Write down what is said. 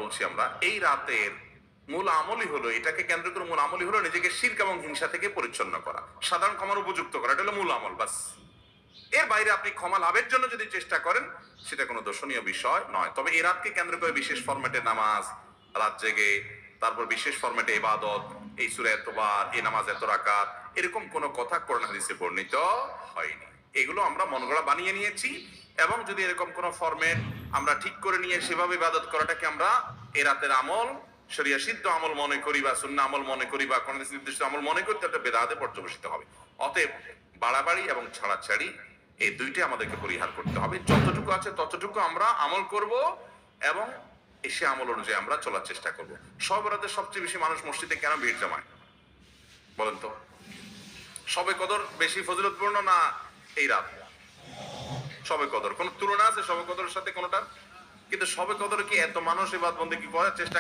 বলছি আমরা, এই রাতের মূল আমলই হলো, এটাকে কেন্দ্র করে মূল আমলই হলো নিজেকে শিরক এবং হিংসা থেকে পরিচ্ছন্ন করা, সাধারণ ক্ষমার উপযুক্ত করা। এটা হলো মূল আমল, বাস। এর বাইরে আপনি ক্ষমা লাভের জন্য যদি চেষ্টা করেন, সেটা কোনো দর্শনীয় বিষয় নয়। তবে এই রাতকে কেন্দ্র করে বিশেষ ফরম্যাটে নামাজ, রাত জেগে, তারপর বিশেষ ফরম্যাটে ইবাদত, এই সূরা এতবার, এই নামাজ এত রাকাত, এরকম কোনো কথা কোরআন হাদিসে বর্ণিত হয়নি। এগুলো আমরা মন গড়া বানিয়ে নিয়েছি। এবং যদি এরকম কোনো ফরম্যাট আমরা ঠিক করে নিয়ে সেভাবে ইবাদত করাটাকে আমরা এই রাতের আমল, শরিয়া সিদ্ধ আমল মনে করি, বা সুন্নাহ আমল মনে করি, বা কোন নির্দিষ্ট আমল মনে করি, তাহলে বেদাতে পর্যবেসিত হবে। অতএব বাড়াবাড়ি এবং ছাড়াছাড়ি এই দুইটাই আমাদেরকে পরিহার করতে হবে। যতটুকু আছে ততটুকু আমরা আমল করব এবং এসে আমল অনুযায়ী আমরা চলার চেষ্টা করব। সব রাতে সবচেয়ে বেশি মানুষ মসজিদে কেন ভিড় জমায় বলেন তো? শবে কদর বেশি ফজিলতপূর্ণ না এই রাত? শবে কদর কোন তুলনা আছে শবে কদরের সাথে কোনটা? কিন্তু শবে কদর কি এত মানুষ ইবাদত বন্দেগী করার চেষ্টা